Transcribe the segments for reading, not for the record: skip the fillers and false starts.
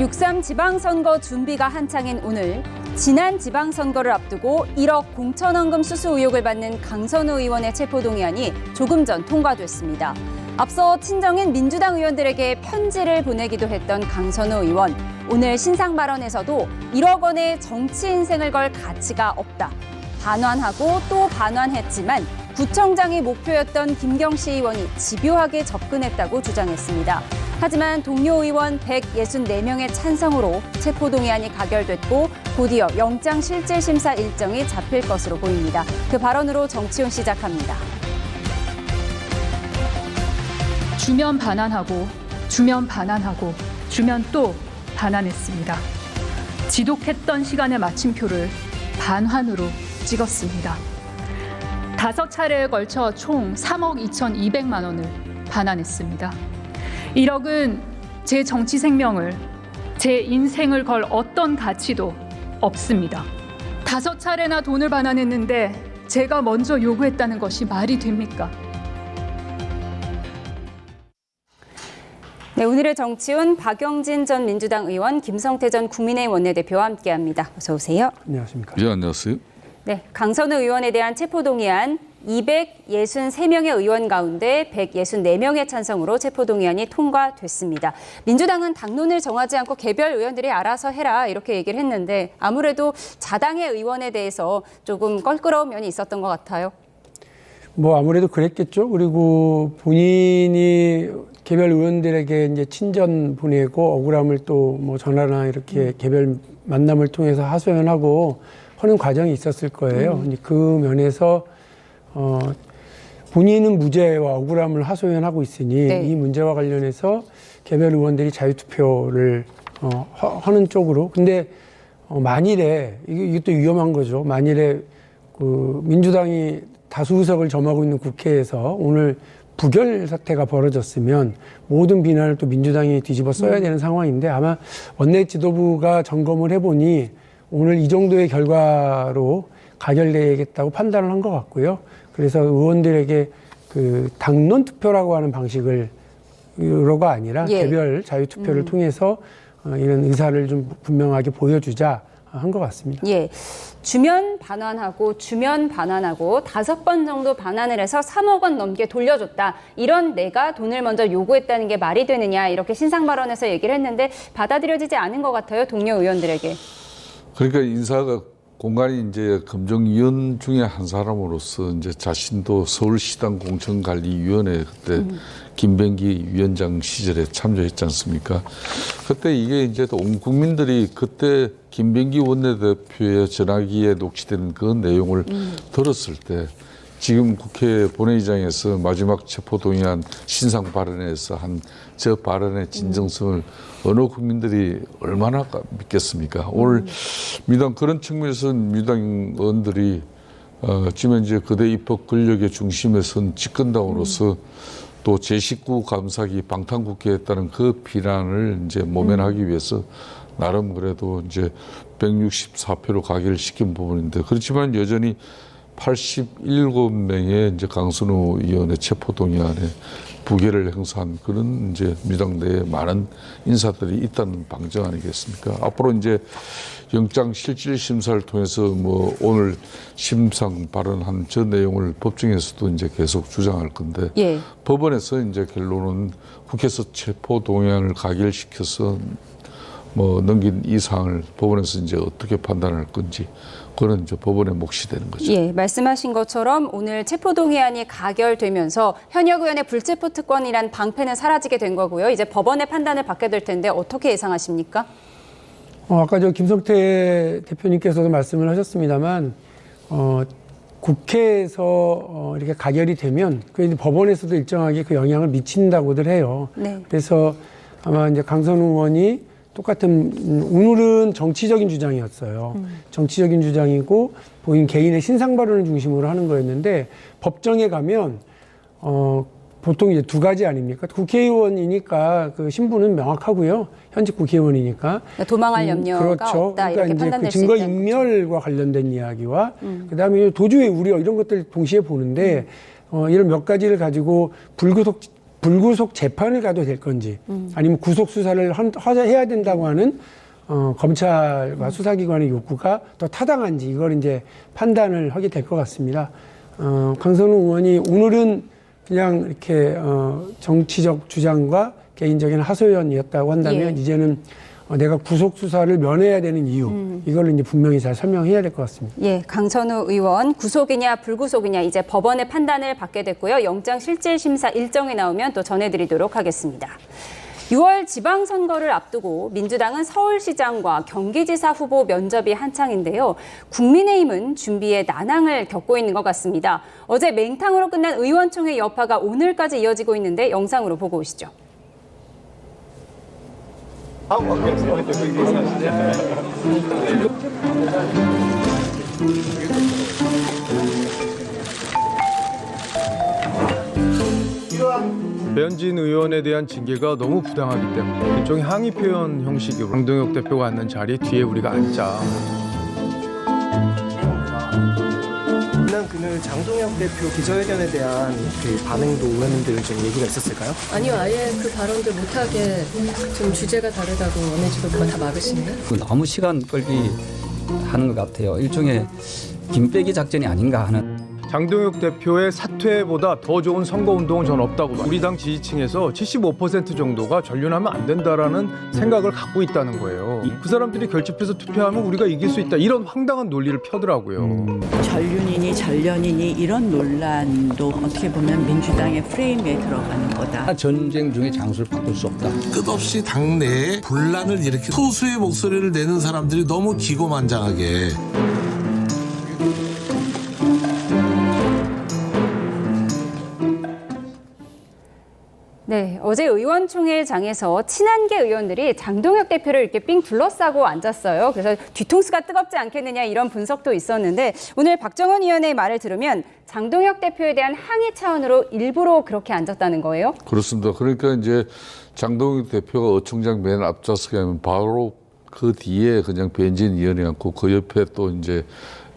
6.3 지방선거 준비가 한창인 오늘 지난 지방선거를 앞두고 1억 공천원금 수수 의혹을 받는 강선우 의원의 체포동의안이 조금 전 통과됐습니다. 앞서 친정인 민주당 의원들에게 편지를 보내기도 했던 강선우 의원. 오늘 신상 발언에서도 1억 원의 정치 인생을 걸 가치가 없다. 반환하고 또 반환했지만 구청장이 목표였던 김경시 의원이 집요하게 접근했다고 주장했습니다. 하지만 동료 의원 164명의 찬성으로 체포동의안이 가결됐고 곧이어 영장실질심사 일정이 잡힐 것으로 보입니다. 그 발언으로 정치훈 시작합니다. 주면 반환하고 주면 반환하고 주면 또 반환했습니다. 지독했던 시간의 마침표를 반환으로 찍었습니다. 5차례에 걸쳐 총 3억 2,200만 원을 반환했습니다. 1억은 제 정치 생명을, 제 인생을 걸 어떤 가치도 없습니다. 5차례나 돈을 반환했는데 제가 먼저 요구했다는 것이 말이 됩니까? 네, 오늘의 정치훈 박영진 전 민주당 의원, 김성태 전 국민의힘 원내대표와 함께합니다. 어서 오세요. 안녕하십니까? 네, 안녕하세요. 네, 강선우 의원에 대한 체포동의안 263명의 의원 가운데 164명의 찬성으로 체포동의안이 통과됐습니다. 민주당은 당론을 정하지 않고 개별 의원들이 알아서 해라 이렇게 얘기를 했는데 아무래도 자당의 의원에 대해서 조금 껄끄러운 면이 있었던 것 같아요. 뭐 아무래도 그랬겠죠. 그리고 본인이 개별 의원들에게 이제 친전 보내고 억울함을 또 뭐 전화나 이렇게 개별 만남을 통해서 하소연하고 하는 과정이 있었을 거예요. 그 면에서 본인은 무죄와 억울함을 하소연하고 있으니 네. 이 문제와 관련해서 개별 의원들이 자유투표를 하는 쪽으로. 근데 만일에 이것도 위험한 거죠. 만일에 그 민주당이 다수 의석을 점하고 있는 국회에서 오늘 부결 사태가 벌어졌으면 모든 비난을 또 민주당이 뒤집어 써야 되는 상황인데 아마 원내 지도부가 점검을 해보니 오늘 이 정도의 결과로 가결되겠다고 판단을 한 것 같고요. 그래서 의원들에게 그 당론 투표라고 하는 방식으로가 아니라 개별 자유 투표를 통해서 이런 의사를 좀 분명하게 보여주자 한 것 같습니다. 예, 주면 반환하고 주면 반환하고 5번 정도 반환을 해서 3억 원 넘게 돌려줬다. 이런 내가 돈을 먼저 요구했다는 게 말이 되느냐 이렇게 신상 발언에서 얘기를 했는데 받아들여지지 않은 것 같아요. 동료 의원들에게. 그러니까 인사가 공간이 이제 검증위원 중에 한 사람으로서 이제 자신도 서울시당 공천관리위원회 그때 김병기 위원장 시절에 참여했지 않습니까? 그때 이게 이제 온 국민들이 그때 김병기 원내대표의 전화기에 녹취된 그 내용을 들었을 때 지금 국회 본회의장에서 마지막 체포동의안 신상 발언에서 한 저 발언의 진정성을 어느 국민들이 얼마나 믿겠습니까? 오늘 민주당 그런 측면에서 민주당 의원들이 지금 이제 거대 입법 권력의 중심에 선 집권당으로서 또 제19 감사기 방탄국회에 따른 그 비난을 이제 모면하기 위해서 나름 그래도 이제 164표로 가결시킨 부분인데 그렇지만 여전히 87명의 이제 강선우 의원의 체포동의안에 부결을 행사한 그런 이제 민주당 내에 많은 인사들이 있다는 방증 아니겠습니까? 앞으로 이제 영장 실질 심사를 통해서 뭐 오늘 심상 발언한 저 내용을 법정에서도 이제 계속 주장할 건데 법원에서 이제 결론은 국회에서 체포동의안을 가결시켜서 뭐 넘긴 이 사항을 법원에서 이제 어떻게 판단할 건지 그건 이제 법원의 몫이 되는 거죠. 예, 말씀하신 것처럼 오늘 체포동의안이 가결되면서 현역 의원의 불체포 특권이란 방패는 사라지게 된 거고요. 이제 법원의 판단을 받게 될 텐데 어떻게 예상하십니까? 아까 저 김성태 대표님께서도 말씀을 하셨습니다만 국회에서 이렇게 가결이 되면 그 법원에서도 일정하게 그 영향을 미친다고들 해요. 네. 그래서 아마 이제 강선우 의원이 똑같은 오늘은 정치적인 주장이었어요. 정치적인 주장이고 본인 개인의 신상 발언을 중심으로 하는 거였는데 법정에 가면 보통 이제 두 가지 아닙니까? 국회의원이니까 그 신분은 명확하고요. 현직 국회의원이니까 도망할 염려가 그렇죠. 없다 그러니까 이렇게 이제 판단될 그 수 증거 있다는 인멸과 관련된 이야기와 그다음에 도주의 우려 이런 것들 동시에 보는데 이런 몇 가지를 가지고 불구속 불구속 재판을 가도 될 건지 아니면 구속 수사를 해야 된다고 하는 검찰과 수사기관의 욕구가 더 타당한지 이걸 이제 판단을 하게 될 것 같습니다. 강선우 의원이 오늘은 그냥 이렇게 정치적 주장과 개인적인 하소연이었다고 한다면 예. 이제는 내가 구속 수사를 면해야 되는 이유 이걸 이제 분명히 잘 설명해야 될 것 같습니다. 예, 강선우 의원 구속이냐 불구속이냐 이제 법원의 판단을 받게 됐고요. 영장실질심사 일정이 나오면 또 전해드리도록 하겠습니다. 6월 지방선거를 앞두고 민주당은 서울시장과 경기지사 후보 면접이 한창인데요. 국민의힘은 준비에 난항을 겪고 있는 것 같습니다. 어제 맹탕으로 끝난 의원총회 여파가 오늘까지 이어지고 있는데 영상으로 보고 오시죠. 배현진 의원에 대한 징계가 너무 부당하기 때문에 일종의 항의 표현 형식으로 강동혁 대표가 앉는 자리 뒤에 우리가 앉자. 지난 금요일 장동혁 대표 기자회견에 대한 그 반응도 의원님들 좀 얘기가 있었을까요? 아니요, 아예 그 발언들 못하게 좀 주제가 다르다고 원해주고 그거 다 막으시나요? 너무 시간 끌기 하는 것 같아요. 일종의 김빼기 작전이 아닌가 하는. 장동혁 대표의 사퇴보다 더 좋은 선거운동은 전 없다고 봐요. 우리 당 지지층에서 75% 정도가 전륜하면 안 된다라는 생각을 갖고 있다는 거예요. 그 사람들이 결집해서 투표하면 우리가 이길 수 있다. 이런 황당한 논리를 펴더라고요. 전륜이니 전련이니 이런 논란도 어떻게 보면 민주당의 프레임에 들어가는 거다. 전쟁 중에 장수를 바꿀 수 없다. 끝없이 당내에 분란을 일으키 소수의 목소리를 내는 사람들이 너무 기고만장하게 네, 어제 의원총회장에서 친한계 의원들이 장동혁 대표를 이렇게 삥 둘러싸고 앉았어요. 그래서 뒤통수가 뜨겁지 않겠느냐 이런 분석도 있었는데 오늘 박정원 의원의 말을 들으면 장동혁 대표에 대한 항의 차원으로 일부러 그렇게 앉았다는 거예요? 그렇습니다. 그러니까 이제 장동혁 대표가 어총장 맨 앞좌석에 하면 바로 그 뒤에 그냥 배현진 의원이 앉고 그 옆에 또 이제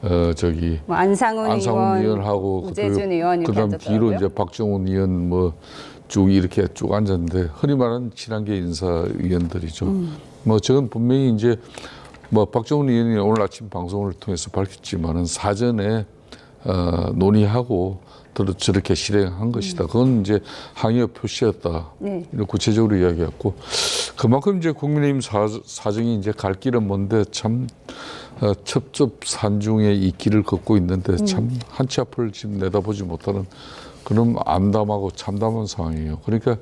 뭐 안상훈 의원하고 우재준 의원 이렇게 그다음 앉았더라고요. 뒤로 이제 박정훈 의원 뭐 쭉 이렇게 쭉 앉았는데 흔히 말하는 친한계 인사위원들이죠. 뭐 저건 분명히 이제 뭐 박정훈 의원이 오늘 아침 방송을 통해서 밝혔지만은 사전에 논의하고 저렇게 실행한 것이다. 그건 이제 항의의 표시였다. 네. 이런 구체적으로 이야기했고 그만큼 이제 국민의힘 사정이 이제 갈 길은 먼데 참 첩첩산중의 이 길을 걷고 있는데 참 한치 앞을 지금 내다보지 못하는 그런 암담하고 참담한 상황이에요. 그러니까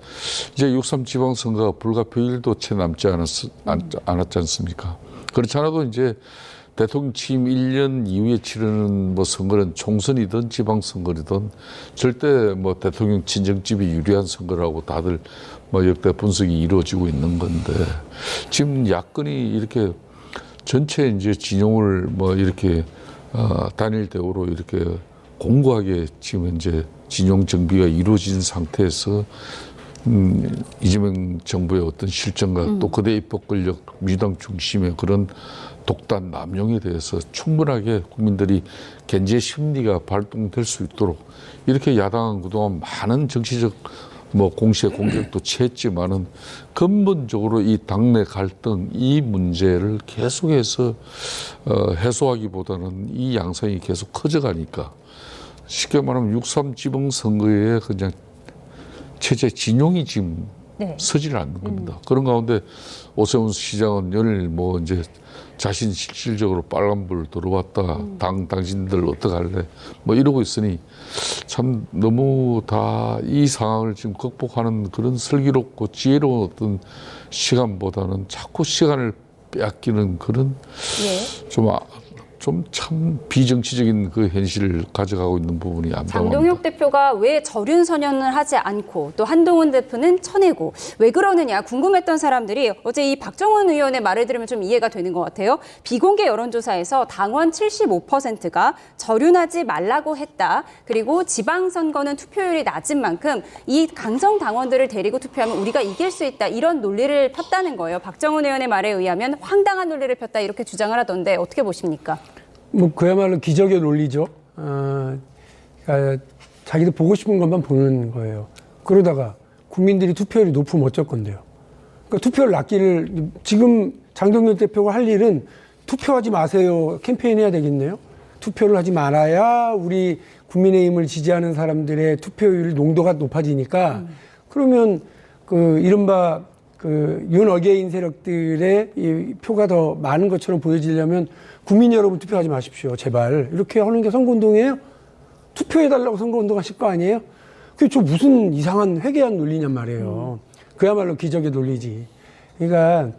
이제 6.3 지방선거가 불과 별일도 채 남지 않았지 않습니까? 그렇지 않아도 이제 대통령 취임 1년 이후에 치르는 뭐 선거는 총선이든 지방선거든 절대 뭐 대통령 친정집이 유리한 선거라고 다들 뭐 역대 분석이 이루어지고 있는 건데 지금 야권이 이렇게 전체 이제 진영을 뭐 이렇게 단일 대우로 이렇게 공고하게 지금 현재 진영 정비가 이루어진 상태에서 이재명 정부의 어떤 실정과 또 거대 입법 권력 민주당 중심의 그런 독단 남용에 대해서 충분하게 국민들이 견제 심리가 발동될 수 있도록 이렇게 야당은 그동안 많은 정치적 뭐 공시의 공격도 취했지만은 근본적으로 이 당내 갈등 이 문제를 계속해서 해소하기보다는 이 양상이 계속 커져가니까 쉽게 말하면 6.3 지방선거에 그냥 체제 진용이 지금 서지를 않는 겁니다. 그런 가운데 오세훈 시장은 연일 뭐 이제 자신 실질적으로 빨간불 들어왔다. 당신들 어떡할래? 뭐 이러고 있으니 참 너무 다 이 상황을 지금 극복하는 그런 슬기롭고 지혜로운 어떤 시간보다는 자꾸 시간을 빼앗기는 그런 좀 참 비정치적인 그 현실을 가져가고 있는 부분이 암담합니다. 장동혁 대표가 왜 저륜 선언을 하지 않고 또 한동훈 대표는 쳐내고 왜 그러느냐 궁금했던 사람들이 어제 이 박정원 의원의 말을 들으면 좀 이해가 되는 것 같아요. 비공개 여론조사에서 당원 75%가 저륜하지 말라고 했다. 그리고 지방선거는 투표율이 낮은 만큼 이 강성 당원들을 데리고 투표하면 우리가 이길 수 있다. 이런 논리를 폈다는 거예요. 박정원 의원의 말에 의하면 황당한 논리를 폈다 이렇게 주장을 하던데 어떻게 보십니까? 뭐 그야말로 기적의 논리죠. 그러니까 자기도 보고 싶은 것만 보는 거예요. 그러다가 국민들이 투표율이 높으면 어쩔 건데요. 그러니까 투표율 낮기를 지금 장동혁 대표가 할 일은 투표하지 마세요 캠페인 해야 되겠네요. 투표를 하지 말아야 우리 국민의힘을 지지하는 사람들의 투표율 농도가 높아지니까 그러면 그 이른바 그 윤어게인 세력들의 이 표가 더 많은 것처럼 보여지려면 국민 여러분 투표하지 마십시오. 제발. 이렇게 하는 게 선거운동이에요? 투표해달라고 선거운동 하실 거 아니에요? 그게 저 무슨 이상한 회개한 논리냔 말이에요. 그야말로 기적의 논리지. 그러니까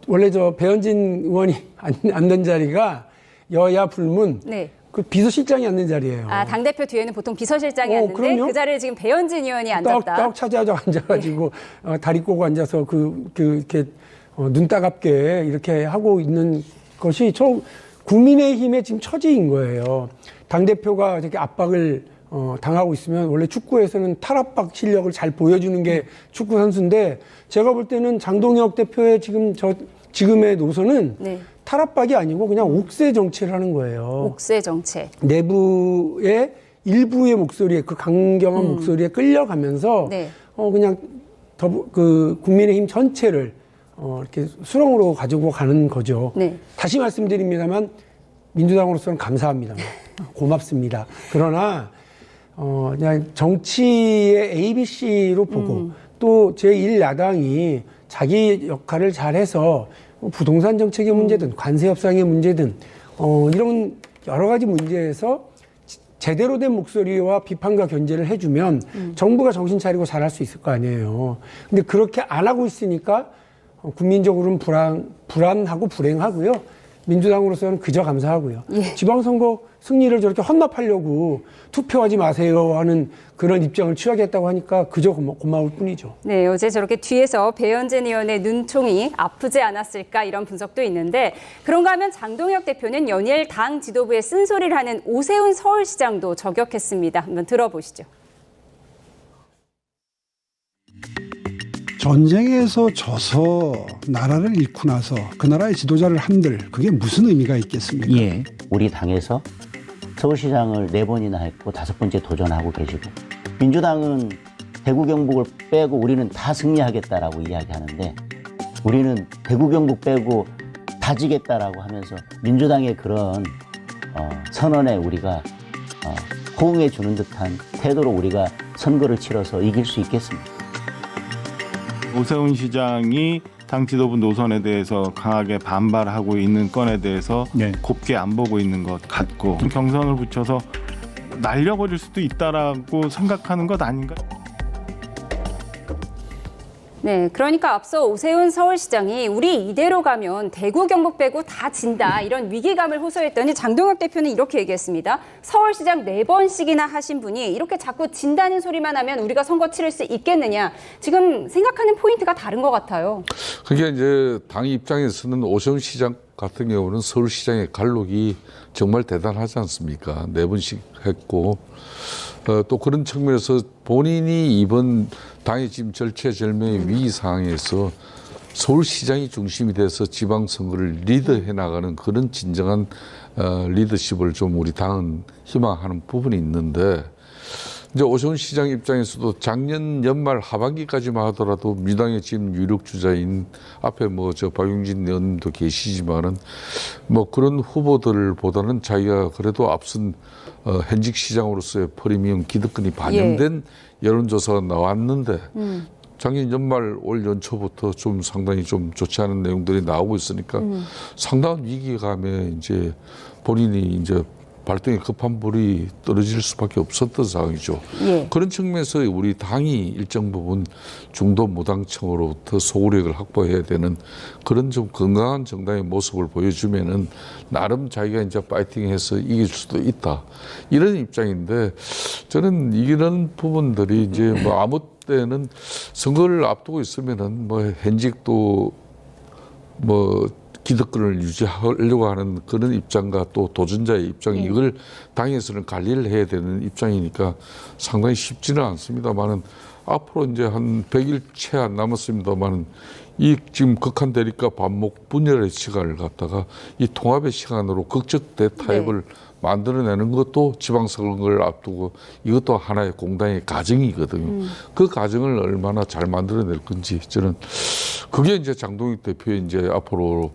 원래 배현진 의원이 앉는 자리가 여야 불문 네. 그 비서실장이 앉는 자리예요. 아, 당대표 뒤에는 보통 비서실장이 앉는데 그럼요. 그 자리를 지금 배현진 의원이 앉았다. 딱 차지하자 앉아가지고 다리 꼬고 앉아서 이렇게 눈 따갑게 이렇게 하고 있는 것이 국민의힘의 지금 처지인 거예요. 당대표가 이렇게 압박을 당하고 있으면 원래 축구에서는 탈압박 실력을 잘 보여주는 게 축구 선수인데 제가 볼 때는 장동혁 대표의 지금의 노선은 네. 탈압박이 아니고 그냥 옥새 정치를 하는 거예요. 옥새 정책. 내부의 일부의 목소리에 그 강경한 목소리에 끌려가면서 네. 그냥 국민의힘 전체를 이렇게 수렁으로 가지고 가는 거죠. 네. 다시 말씀드립니다만 민주당으로서는 감사합니다. 고맙습니다. 그러나 그냥 정치의 ABC로 보고 또 제1야당이 자기 역할을 잘해서 부동산 정책의 문제든 관세 협상의 문제든 이런 여러 가지 문제에서 제대로 된 목소리와 비판과 견제를 해주면 정부가 정신 차리고 잘할 수 있을 거 아니에요. 근데 그렇게 안 하고 있으니까 국민적으로는 불안하고 불행하고요. 민주당으로서는 그저 감사하고요. 예. 지방선거 승리를 저렇게 헌납하려고 투표하지 마세요 하는 그런 입장을 취하겠다고 하니까 그저 고마울 뿐이죠. 네, 어제 저렇게 뒤에서 배현진 의원의 눈총이 아프지 않았을까 이런 분석도 있는데 그런가 하면 장동혁 대표는 연일 당 지도부에 쓴소리를 하는 오세훈 서울시장도 저격했습니다. 한번 들어보시죠. 전쟁에서 져서 나라를 잃고 나서 그 나라의 지도자를 한들 그게 무슨 의미가 있겠습니까? 예. 우리 당에서 서울시장을 4번이나 했고 5번째 도전하고 계시고 민주당은 대구 경북을 빼고 우리는 다 승리하겠다라고 이야기하는데 우리는 대구 경북 빼고 다 지겠다라고 하면서 민주당의 그런 선언에 우리가 호응해 주는 듯한 태도로 우리가 선거를 치러서 이길 수 있겠습니까? 오세훈 시장이 당 지도부 노선에 대해서 강하게 반발하고 있는 건에 대해서 곱게 안 보고 있는 것 같고 경선을 붙여서 날려버릴 수도 있다라고 생각하는 것 아닌가? 네, 그러니까 앞서 오세훈 서울시장이 우리 이대로 가면 대구 경북 빼고 다 진다 이런 위기감을 호소했더니 장동혁 대표는 이렇게 얘기했습니다. 서울시장 4번씩이나 하신 분이 이렇게 자꾸 진다는 소리만 하면 우리가 선거 치를 수 있겠느냐. 지금 생각하는 포인트가 다른 것 같아요. 그게 이제 당 입장에서는 오세훈 시장 같은 경우는 서울시장의 갈록이 정말 대단하지 않습니까? 4번씩 했고 또 그런 측면에서 본인이 이번 당의 지금 절체절명의 위기 상황에서 서울시장이 중심이 돼서 지방선거를 리드해 나가는 그런 진정한 리더십을 좀 우리 당은 희망하는 부분이 있는데 이제 오세훈 시장 입장에서도 작년 연말 하반기까지만 하더라도 민주당의 지금 유력 주자인 앞에 박용진 의원도 계시지만은 그런 후보들보다는 자기가 그래도 앞선 현직 시장으로서의 프리미엄 기득권이 반영된 여론조사가 나왔는데 작년 연말 올 연초부터 좀 상당히 좀 좋지 않은 내용들이 나오고 있으니까 상당한 위기감에 이제 본인이 이제 발등에 급한 불이 떨어질 수밖에 없었던 상황이죠. 예. 그런 측면에서 우리 당이 일정 부분 중도 무당층으로부터 소구력을 확보해야 되는 그런 좀 건강한 정당의 모습을 보여주면은 나름 자기가 이제 파이팅해서 이길 수도 있다. 이런 입장인데 저는 이런 부분들이 이제 아무 때는 선거를 앞두고 있으면은 현직도 기득권을 유지하려고 하는 그런 입장과 또 도전자의 입장 이걸 당에서는 관리를 해야 되는 입장이니까 상당히 쉽지는 않습니다만은 앞으로 이제 한 100일 채 안 남았습니다만은 이 지금 극한 대립과 반목 분열의 시간을 갖다가 이 통합의 시간으로 극적 대타협을 만들어내는 것도 지방선거를 앞두고 이것도 하나의 공당의 과정이거든요. 그 과정을 얼마나 잘 만들어낼 건지 저는 그게 이제 장동익 대표의 이제 앞으로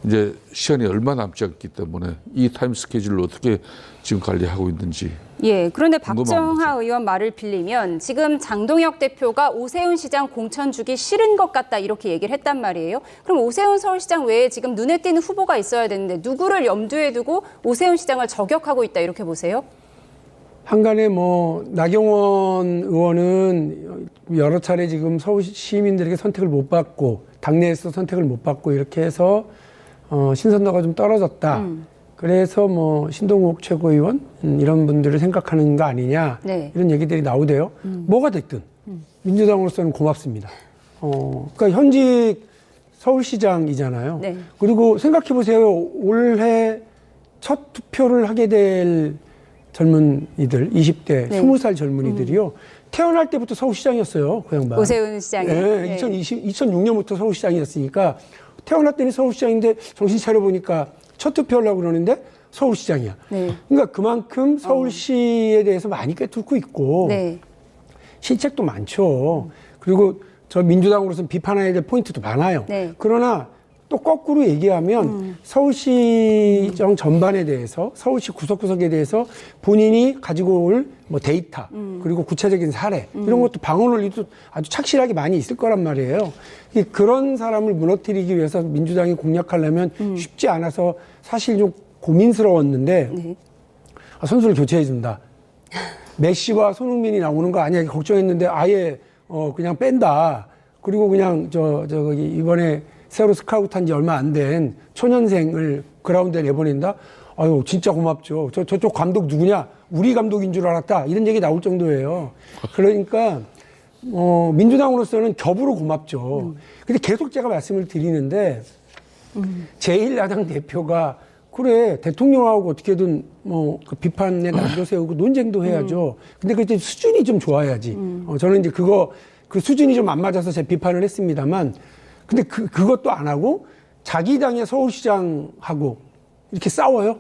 이제 시간이 얼마 남지 않기 때문에 이 타임 스케줄을 어떻게 지금 관리하고 있는지. 예, 그런데 궁금합니다. 박정하 의원 말을 빌리면 지금 장동혁 대표가 오세훈 시장 공천 주기 싫은 것 같다 이렇게 얘기를 했단 말이에요. 그럼 오세훈 서울시장 외에 지금 눈에 띄는 후보가 있어야 되는데 누구를 염두에 두고 오세훈 시장을 저격하고 있다 이렇게 보세요? 한간에 뭐 나경원 의원은 여러 차례 지금 서울 시민들에게 선택을 못 받고 당내에서 선택을 못 받고 이렇게 해서 신선도가 좀 떨어졌다. 그래서 뭐 신동욱 최고위원 이런 분들을 생각하는 거 아니냐 네. 이런 얘기들이 나오대요. 뭐가 됐든 민주당으로서는 고맙습니다. 그러니까 현직 서울시장이잖아요. 네. 그리고 생각해 보세요. 올해 첫 투표를 하게 될 젊은이들, 20대, 네. 20살 젊은이들이요. 태어날 때부터 서울시장이었어요. 그 양반. 오세훈 시장이. 네, 2006년부터 서울시장이었으니까 태어날 때는 서울시장인데 정신 차려보니까 첫 투표하려고 그러는데 서울시장이야. 네. 그러니까 그만큼 서울시에 대해서 많이 꿰뚫고 있고 네. 실책도 많죠. 그리고 저 민주당으로서는 비판해야 될 포인트도 많아요. 네. 그러나 또 거꾸로 얘기하면 서울시정 전반에 대해서 서울시 구석구석에 대해서 본인이 가지고 올 뭐 데이터 그리고 구체적인 사례 이런 것도 방어 논리도 아주 착실하게 많이 있을 거란 말이에요. 그런 사람을 무너뜨리기 위해서 민주당이 공략하려면 쉽지 않아서 사실 좀 고민스러웠는데 네. 선수를 교체해 준다. 메시와 손흥민이 나오는 거 아니야 걱정했는데 아예 그냥 뺀다. 그리고 그냥 저기 이번에 새로 스카우트한 지 얼마 안 된 초년생을 그라운드에 내보낸다? 아유, 진짜 고맙죠. 저쪽 감독 누구냐? 우리 감독인 줄 알았다. 이런 얘기 나올 정도예요. 그러니까, 민주당으로서는 겹으로 고맙죠. 근데 계속 제가 말씀을 드리는데, 제1야당 대표가, 그래, 대통령하고 어떻게든 그 비판에 난도 세우고 논쟁도 해야죠. 근데 그때 수준이 좀 좋아야지. 저는 이제 그 수준이 좀 안 맞아서 제 비판을 했습니다만, 근데 그것도 안 하고 자기 당의 서울시장하고 이렇게 싸워요?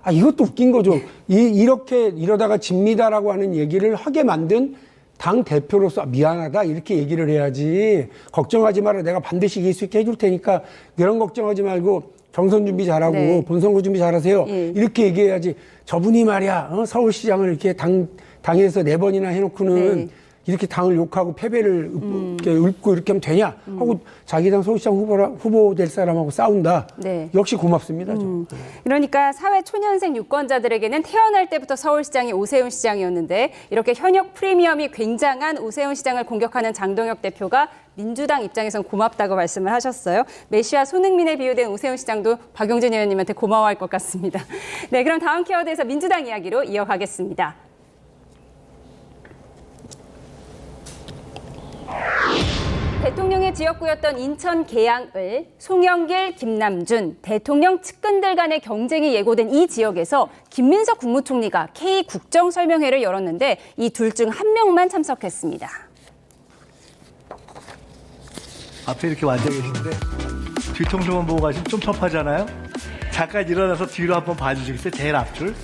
아, 이것도 웃긴 거죠. 이렇게 이러다가 집니다라고 하는 얘기를 하게 만든 당 대표로서 미안하다 이렇게 얘기를 해야지. 걱정하지 마라. 내가 반드시 이길 수 있게 해줄 테니까 이런 걱정하지 말고 경선 준비 잘하고 네. 본선거 준비 잘하세요. 예. 이렇게 얘기해야지. 저분이 말이야 서울시장을 이렇게 당에서 4번이나 해놓고는 네. 이렇게 당을 욕하고 패배를 이렇게 읊고 이렇게 하면 되냐 하고 자기 당 서울시장 후보 될 사람하고 싸운다. 네. 역시 고맙습니다. 그러니까 사회 초년생 유권자들에게는 태어날 때부터 서울시장이 오세훈 시장이었는데 이렇게 현역 프리미엄이 굉장한 오세훈 시장을 공격하는 장동혁 대표가 민주당 입장에선 고맙다고 말씀을 하셨어요. 메시와 손흥민에 비유된 오세훈 시장도 박용진 의원님한테 고마워할 것 같습니다. 네, 그럼 다음 키워드에서 민주당 이야기로 이어가겠습니다. 대통령의 지역구였던 인천 계양을 송영길, 김남준, 대통령 측근들 간의 경쟁이 예고된 이 지역에서 김민석 국무총리가 K 국정설명회를 열었는데 이 둘 중 한 명만 참석했습니다. 앞에 이렇게 앉아 계신데 뒤통수만 보고 가시면 좀 섭하잖아요. 잠깐 일어나서 뒤로 한번 봐주시겠어요? 제일 앞줄.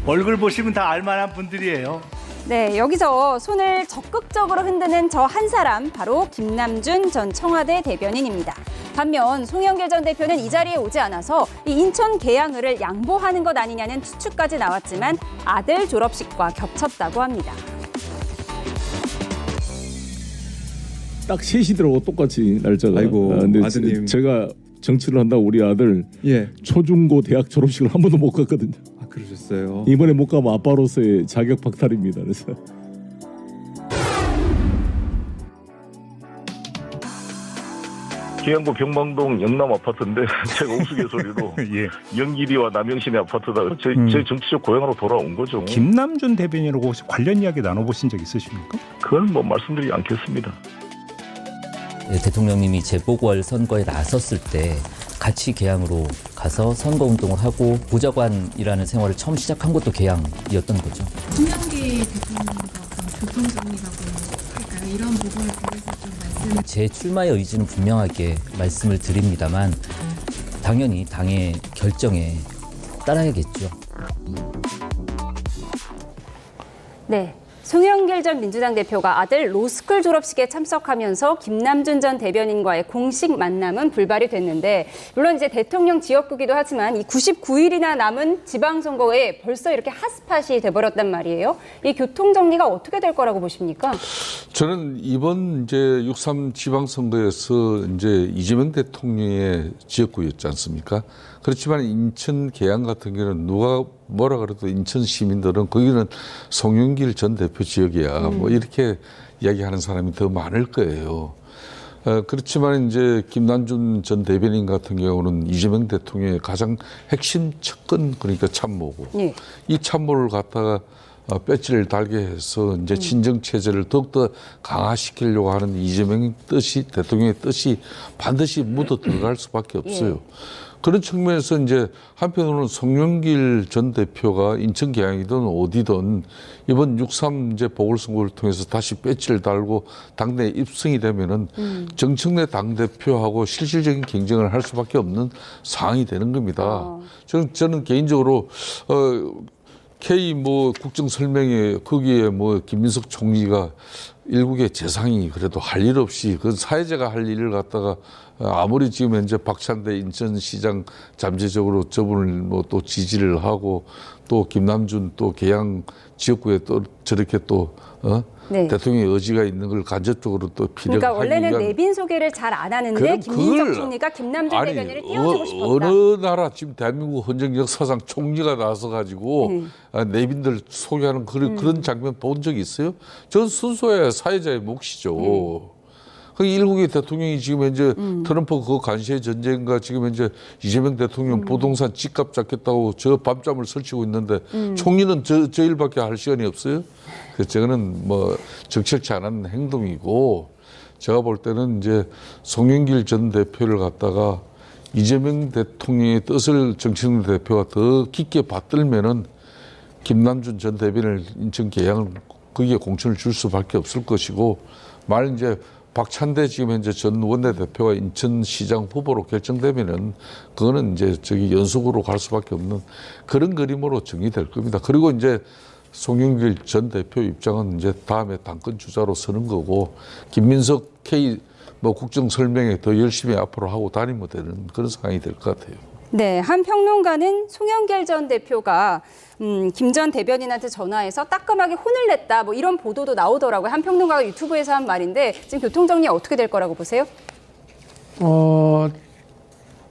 얼굴 보시면 다 알만한 분들이에요. 네, 여기서 손을 적극적으로 흔드는 저 한 사람, 바로 김남준 전 청와대 대변인입니다. 반면 송영길 전 대표는 이 자리에 오지 않아서 이 인천 계양을을 양보하는 것 아니냐는 추측까지 나왔지만 아들 졸업식과 겹쳤다고 합니다. 딱 셋이더라고 똑같이 날짜가. 아이고, 근데 아드님. 제가 정치를 한다고 우리 아들 초중고 대학 졸업식을 한 번도 못 갔거든요. 아, 그러셨어요? 이번에 못 가면 아빠로서의 자격 박탈입니다. 그래서 계양구 병망동 영남 아파트인데 제가 우스갯소리로 영길이와 남영신의 아파트다. 제 정치적 고향으로 돌아온 거죠. 김남준 대변인하고 혹시 관련 이야기 나눠보신 적 있으십니까? 그건 뭐 말씀드리지 않겠습니다. 네, 대통령님이 재보궐 선거에 나섰을 때 같이 계양으로 가서 선거운동을 하고 보좌관이라는 생활을 처음 시작한 것도 계양이었던 거죠. 송영길 대통령과 교통정리라고 할까요? 이런 부분에 대해서 좀 말씀을... 제 출마의 의지는 분명하게 말씀을 드립니다만 당연히 당의 결정에 따라야겠죠. 네. 송영길 전 민주당 대표가 아들 로스쿨 졸업식에 참석하면서 김남준 전 대변인과의 공식 만남은 불발이 됐는데, 물론 이제 대통령 지역구기도 하지만 이 99일이나 남은 지방선거에 벌써 이렇게 핫스팟이 돼버렸단 말이에요. 이 교통 정리가 어떻게 될 거라고 보십니까? 저는 이번 이제 6.3 지방선거에서 이제 이재명 대통령의 지역구였지 않습니까? 그렇지만 인천 계양 같은 경우는 누가 뭐라 그래도 인천 시민들은 거기는 송영길 전 대표 지역이야. 뭐 이렇게 이야기하는 사람이 더 많을 거예요. 그렇지만 이제 김남준 전 대변인 같은 경우는 이재명 대통령의 가장 핵심 측근, 그러니까 참모고, 네. 이 참모를 갖다가 배지를 달게 해서 이제 친정 체제를 더욱더 강화시키려고 하는 이재명 뜻이, 대통령의 뜻이 반드시 묻어 들어갈 수밖에 없어요. 그런 측면에서 이제 한편으로는 송영길 전 대표가 인천 계양이든 어디든 이번 6.3 이제 보궐선거를 통해서 다시 배지를 달고 당내에 입성이 되면은 정청래 당대표하고 실질적인 경쟁을 할 수밖에 없는 상황이 되는 겁니다. 저는 개인적으로 K 국정 설명회 거기에 김민석 총리가 일국의 재상이 그래도 할 일 없이 그 사회자가 할 일을 갖다가 아무리 지금 현재 박찬대 인천시장 잠재적으로 저분을 또 지지를 하고 또 김남준 또 계양 지역구에 또 저렇게 또 네. 대통령의 의지가 있는 걸 간접적으로 또 피력하기 그러니까 원래는 위한 내빈 소개를 잘 안 하는데 김민석 총리가 김남준 대변인을 띄워주고 싶었다. 어느 나라 지금 대한민국 헌정 역사상 총리가 나서 가지고 내빈들 소개하는 그런 장면 본 적이 있어요? 전 순수해 사회자의 몫이죠. 그 일국의 대통령이 지금 현재 트럼프 그 관세 전쟁과 지금 현재 이재명 대통령 부동산 집값 잡겠다고 저 밤잠을 설치고 있는데 총리는 저 일밖에 할 시간이 없어요. 그래서 저거는 적절치 않은 행동이고, 제가 볼 때는 이제 송영길 전 대표를 갖다가 이재명 대통령의 뜻을 정청래 대표가 더 깊게 받들면은 김남준 전 대변인을 인천 계양을 거기에 공천을 줄 수밖에 없을 것이고, 만일 이제 박찬대 지금 현재 전 원내대표가 인천시장 후보로 결정되면은 그거는 이제 연속으로 갈 수밖에 없는 그런 그림으로 정리될 겁니다. 그리고 이제 송영길 전 대표 입장은 이제 다음에 당권 주자로 서는 거고, 김민석 K 국정 설명에 더 열심히 앞으로 하고 다니면 되는 그런 상황이 될 것 같아요. 네, 한 평론가는 송영길 전 대표가 김 전 대변인한테 전화해서 따끔하게 혼을 냈다, 이런 보도도 나오더라고요. 한 평론가가 유튜브에서 한 말인데 지금 교통정리 어떻게 될 거라고 보세요?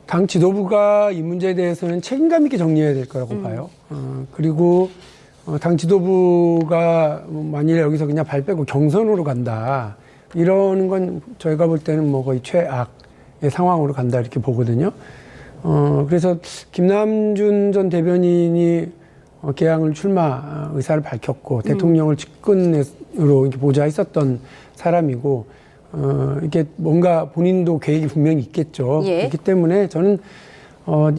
당 지도부가 이 문제에 대해서는 책임감 있게 정리해야 될 거라고 봐요. 그리고 당 지도부가 만일에 여기서 그냥 발 빼고 경선으로 간다, 이러는 건 저희가 볼 때는 거의 최악의 상황으로 간다, 이렇게 보거든요. 그래서 김남준 전 대변인이 계양을 출마 의사를 밝혔고 대통령을 측근으로 이렇게 보좌했었던 사람이고, 이렇게 뭔가 본인도 계획이 분명히 있겠죠. 그렇기 때문에 저는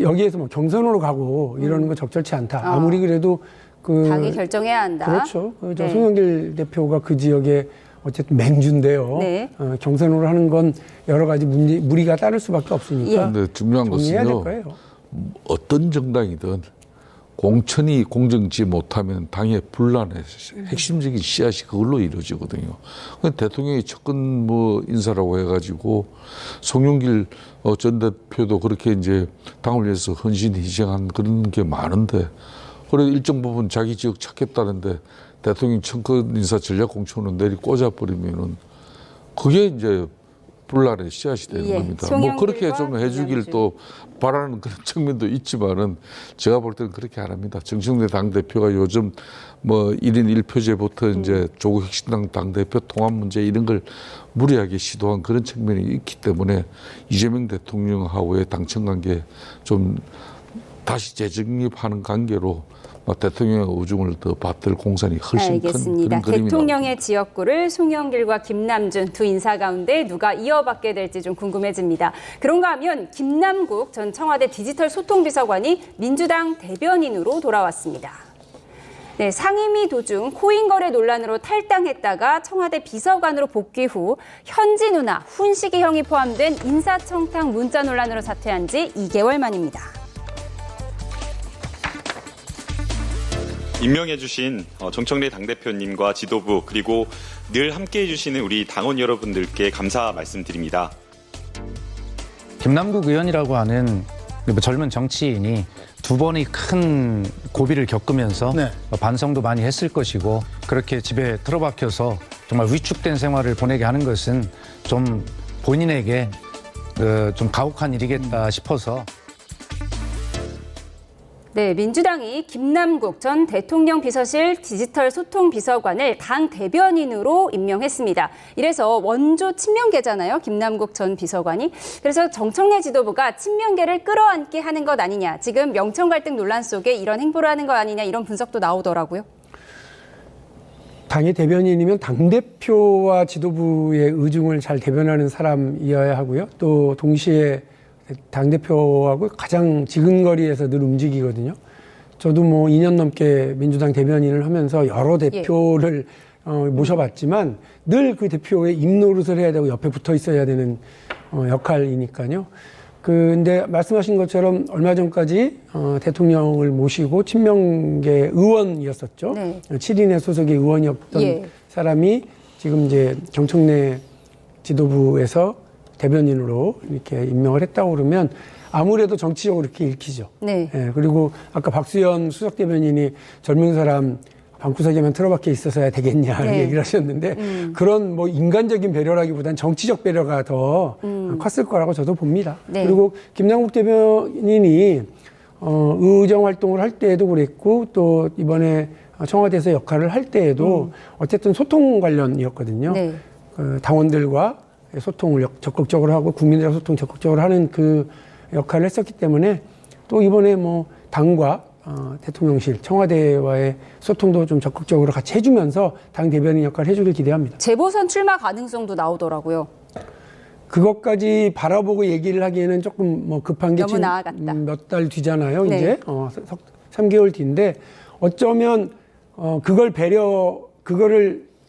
여기에서 경선으로 가고 이러는 건 적절치 않다. 아무리 그래도 당이 결정해야 한다. 그렇죠. 송영길 대표가 그 지역에 어쨌든 맹주인데요. 네. 경선으로 하는 건 여러 가지 무리가 따를 수밖에 없으니까. 근데 중요한 것은요, 어떤 정당이든 공천이 공정지 못하면 당의 분란의 핵심적인 씨앗이 그걸로 이루어지거든요. 대통령이 측근 인사라고 해가지고 송영길 전 대표도 그렇게 이제 당을 위해서 헌신 희생한 그런 게 많은데, 그래도 일정 부분 자기 지역 찾겠다는데 대통령 측근 인사 전략 공천으로 내리 꽂아버리면은 그게 이제 분란의 씨앗이 되는 겁니다. 그렇게 좀 해주길 또 바라는 그런 측면도 있지만은 제가 볼 때는 그렇게 안 합니다. 정청래 당대표가 요즘 1인 1표제부터 이제 조국 혁신당 당대표 통합 문제 이런 걸 무리하게 시도한 그런 측면이 있기 때문에 이재명 대통령하고의 당청 관계 좀 다시 재정립하는 관계로 대통령의 우중을 더 받들 공산이 훨씬 알겠습니다. 큰 그런 그림이 대통령의 나옵니다. 지역구를 송영길과 김남준 두 인사 가운데 누가 이어받게 될지 좀 궁금해집니다. 그런가 하면 김남국 전 청와대 디지털 소통비서관이 민주당 대변인으로 돌아왔습니다. 네, 상임위 도중 코인 거래 논란으로 탈당했다가 청와대 비서관으로 복귀 후 현지 누나, 훈시기형이 포함된 인사청탁 문자 논란으로 사퇴한 지 2개월 만입니다. 임명해주신 정청래 당대표님과 지도부 그리고 늘 함께해주시는 우리 당원 여러분들께 감사 말씀드립니다. 김남국 의원이라고 하는 젊은 정치인이 두 번의 큰 고비를 겪으면서 반성도 많이 했을 것이고 그렇게 집에 틀어박혀서 정말 위축된 생활을 보내게 하는 것은 좀 본인에게 좀 가혹한 일이겠다 싶어서 네, 민주당이 김남국 전 대통령 비서실 디지털 소통 비서관을 당 대변인으로 임명했습니다. 이래서 원조 친명계잖아요, 김남국 전 비서관이. 그래서 정청래 지도부가 친명계를 끌어안게 하는 것 아니냐. 지금 명청 갈등 논란 속에 이런 행보를 하는 것 아니냐, 이런 분석도 나오더라고요. 당의 대변인이면 당대표와 지도부의 의중을 잘 대변하는 사람이어야 하고요. 또 동시에 당대표하고 가장 지근거리에서 늘 움직이거든요. 저도 뭐 2년 넘게 민주당 대변인을 하면서 여러 대표를 모셔봤지만 늘 그 대표의 입노릇을 해야 되고 옆에 붙어 있어야 되는 역할이니까요. 근데 말씀하신 것처럼 얼마 전까지 대통령을 모시고 친명계 의원이었었죠. 네. 7인의 소속의 의원이었던 사람이 지금 이제 정청래 지도부에서 대변인으로 이렇게 임명을 했다고 그러면 아무래도 정치적으로 이렇게 읽히죠. 네. 예, 그리고 아까 박수현 수석 대변인이 젊은 사람 방구석에만 틀어박혀 있어서야 되겠냐 이렇게 얘기를 하셨는데 그런 뭐 인간적인 배려라기보단 정치적 배려가 더 컸을 거라고 저도 봅니다. 네. 그리고 김남국 대변인이 의정 활동을 할 때에도 그랬고 또 이번에 청와대에서 역할을 할 때에도 어쨌든 소통 관련이었거든요. 네. 당원들과 소통을 적극적으로 하고 국민들과 소통 적극적으로 하는 그 역할을 했었기 때문에 또 이번에 뭐 당과 대통령실, 청와대와의 소통도 좀 적극적으로 같이 해주면서 당 대변인 역할을 해주길 기대합니다. 재보선 출마 가능성도 나오더라고요. 그것까지 바라보고 얘기를 하기에는 조금 뭐 급한 게 너무 나아갔다. 몇 달 뒤잖아요. 네. 이제 3개월 뒤인데 어쩌면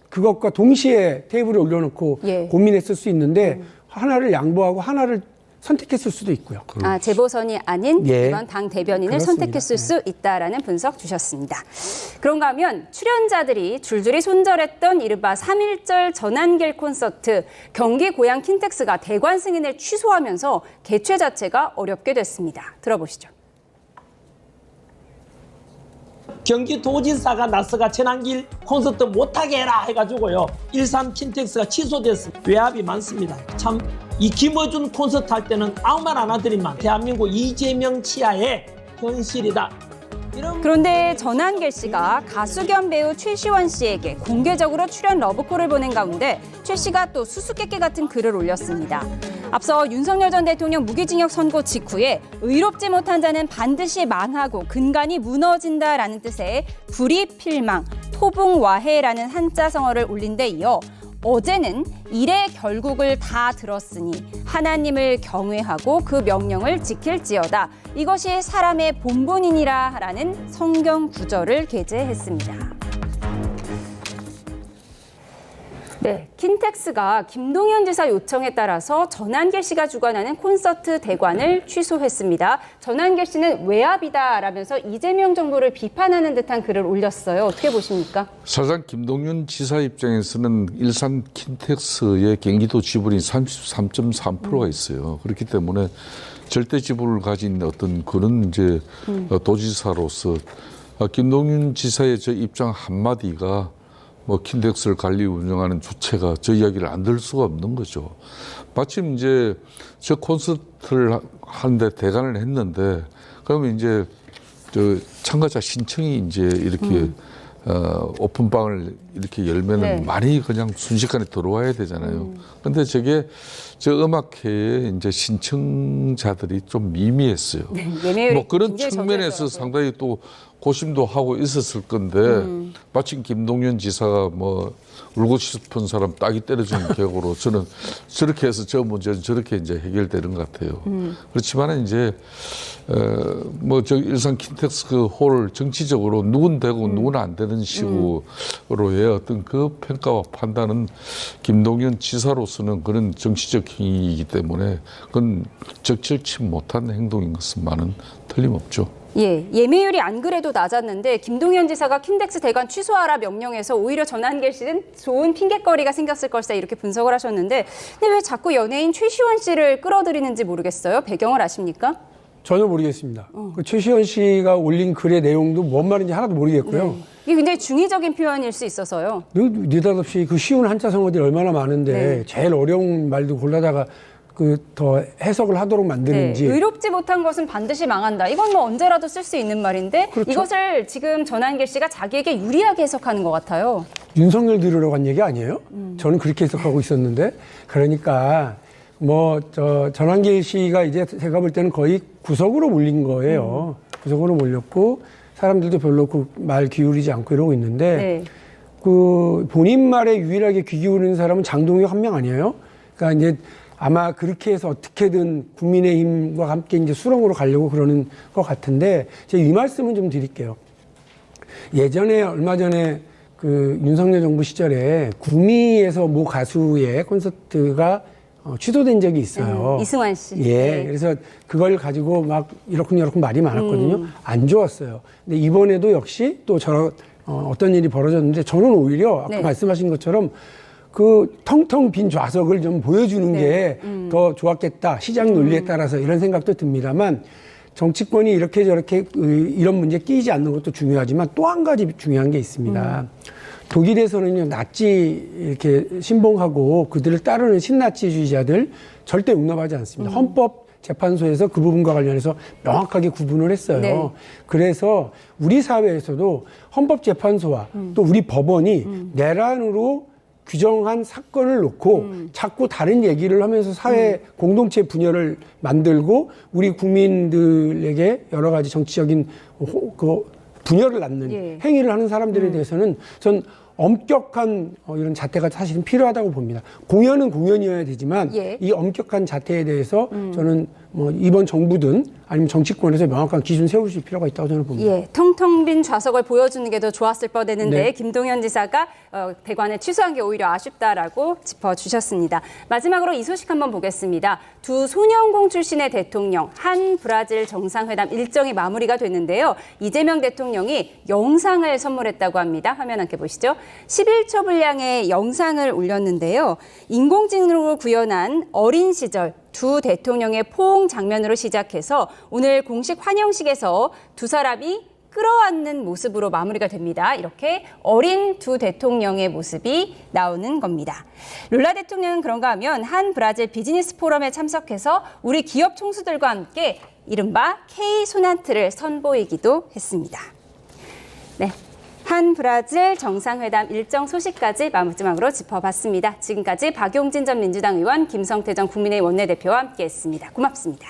그것과 동시에 테이블에 올려놓고 고민했을 수 있는데 하나를 양보하고 하나를 선택했을 수도 있고요. 아, 재보선이 아닌 예. 이번 당 대변인을 그렇습니다. 선택했을 수 있다라는 분석 주셨습니다. 그런가 하면 출연자들이 줄줄이 손절했던 이른바 3.1절 전환길 콘서트 경기 고향 킨텍스가 대관 승인을 취소하면서 개최 자체가 어렵게 됐습니다. 들어보시죠. 경기도지사가 나서가 전환길 콘서트 못하게 해라 해가지고요. 일산 킨텍스가 취소됐습니다. 외압이 많습니다. 참 이 김어준 콘서트 할 때는 아무 말 안 하더니만 대한민국 이재명 치하의 현실이다. 그런데 전환길 씨가 가수 겸 배우 최시원 씨에게 공개적으로 출연 러브콜을 보낸 가운데 최 씨가 또 수수께끼 같은 글을 올렸습니다. 앞서 윤석열 전 대통령 무기징역 선고 직후에 의롭지 못한 자는 반드시 망하고 근간이 무너진다라는 뜻의 불의필망, 토붕와해라는 한자성어를 올린 데 이어 어제는 일의 결국을 다 들었으니 하나님을 경외하고 그 명령을 지킬지어다. 이것이 사람의 본분이니라라는 성경 구절을 게재했습니다. 네, 킨텍스가 김동연 지사 요청에 따라서 전환길 씨가 주관하는 콘서트 대관을 취소했습니다. 전환길 씨는 외압이다라면서 이재명 정부를 비판하는 듯한 글을 올렸어요. 어떻게 보십니까? 사실상 김동연 지사 입장에서는 일산 킨텍스의 경기도 지분이 33.3%가 있어요. 그렇기 때문에 절대 지분을 가진 어떤 그런 이제 도지사로서 김동연 지사의 저 입장 한마디가 뭐 킨텍스를 관리 운영하는 주체가 저 이야기를 안 들을 수가 없는 거죠. 마침 이제 저 콘서트를 하는데 대관을 했는데 그러면 이제 저 참가자 신청이 이제 이렇게 오픈방을 이렇게 열면은 많이 그냥 순식간에 들어와야 되잖아요. 근데 저게 저 음악회에 이제 신청자들이 좀 미미했어요. 뭐 그런 측면에서 상당히 또 고심도 하고 있었을 건데 마침 김동연 지사가 뭐 울고 싶은 사람 딱이 떨어지는 격으로 저는 저렇게 해서 저 문제는 저렇게 이제 해결되는 것 같아요. 그렇지만 이제 뭐 저 일산 킨텍스 그 홀 정치적으로 누군 되고 누군 안 되는 식으로의 어떤 그 평가와 판단은 김동연 지사로서는 그런 정치적 행위이기 때문에 그건 적절치 못한 행동인 것은 많은 틀림없죠. 예, 예매율이 안 그래도 낮았는데 김동연 지사가 킨덱스 대관 취소하라 명령해서 오히려 전환길 씨는 좋은 핑곗거리가 생겼을 걸세 이렇게 분석을 하셨는데 근데 왜 자꾸 연예인 최시원 씨를 끌어들이는지 모르겠어요. 배경을 아십니까? 전혀 모르겠습니다. 그 최시원 씨가 올린 글의 내용도 뭔 말인지 하나도 모르겠고요. 네. 이게 굉장히 중의적인 표현일 수 있어서요. 느닷없이 그 쉬운 한자 성어들이 얼마나 많은데 네. 제일 어려운 말도 골라다가 그 더 해석을 하도록 만드는지. 네, 의롭지 못한 것은 반드시 망한다. 이건 뭐 언제라도 쓸 수 있는 말인데 그렇죠. 이것을 지금 전환길 씨가 자기에게 유리하게 해석하는 것 같아요. 윤석열 들으려고 한 얘기 아니에요? 저는 그렇게 해석하고 있었는데 그러니까 뭐 전환길 씨가 이제 제가 볼 때는 거의 구석으로 몰린 거예요. 구석으로 몰렸고 사람들도 별로 그 말 기울이지 않고 이러고 있는데 네. 그 본인 말에 유일하게 귀 기울이는 사람은 장동혁 한 명 아니에요? 그러니까 이제 아마 그렇게 해서 어떻게든 국민의힘과 함께 이제 수렁으로 가려고 그러는 것 같은데 제가 이 말씀은 좀 드릴게요. 예전에 얼마 전에 그 윤석열 정부 시절에 구미에서 모 가수의 콘서트가 취소된 적이 있어요. 이승환 씨. 예. 네. 그래서 그걸 가지고 막 이러쿵저러쿵 말이 많았거든요. 안 좋았어요. 근데 이번에도 역시 또 저런 어떤 일이 벌어졌는데 저는 오히려 아까 네. 말씀하신 것처럼 그 텅텅 빈 좌석을 좀 보여주는 네. 게 더 좋았겠다. 시장 논리에 따라서 이런 생각도 듭니다만 정치권이 이렇게 저렇게 이런 문제에 끼이지 않는 것도 중요하지만 또 한 가지 중요한 게 있습니다. 독일에서는요, 나치 이렇게 신봉하고 그들을 따르는 신나치주의자들 절대 용납하지 않습니다. 헌법재판소에서 그 부분과 관련해서 명확하게 구분을 했어요. 네. 그래서 우리 사회에서도 헌법재판소와 또 우리 법원이 내란으로 규정한 사건을 놓고 자꾸 다른 얘기를 하면서 사회 공동체 분열을 만들고 우리 국민들에게 여러 가지 정치적인 그 분열을 낳는 예. 행위를 하는 사람들에 대해서는 전 엄격한 이런 자태가 사실은 필요하다고 봅니다. 공연은 공연이어야 되지만 예. 이 엄격한 자태에 대해서 저는 뭐 이번 정부든 아니면 정치권에서 명확한 기준 세우실 필요가 있다고 저는 봅니다. 예, 텅텅 빈 좌석을 보여주는 게 더 좋았을 뻔했는데 네. 김동연 지사가 대관을 취소한 게 오히려 아쉽다라고 짚어주셨습니다. 마지막으로 이 소식 한번 보겠습니다. 두 소년공 출신의 대통령, 한 브라질 정상회담 일정이 마무리가 됐는데요. 이재명 대통령이 영상을 선물했다고 합니다. 화면 함께 보시죠. 11초 분량의 영상을 올렸는데요. 인공지능으로 구현한 어린 시절 두 대통령의 포옹 장면으로 시작해서 오늘 공식 환영식에서 두 사람이 끌어안는 모습으로 마무리가 됩니다. 이렇게 어린 두 대통령의 모습이 나오는 겁니다. 룰라 대통령은 그런가 하면 한 브라질 비즈니스 포럼에 참석해서 우리 기업 총수들과 함께 이른바 K-소나트를 선보이기도 했습니다. 네. 한 브라질 정상회담 일정 소식까지 마지막으로 짚어봤습니다. 지금까지 박용진 전 민주당 의원, 김성태 전 국민의힘 원내대표와 함께했습니다. 고맙습니다.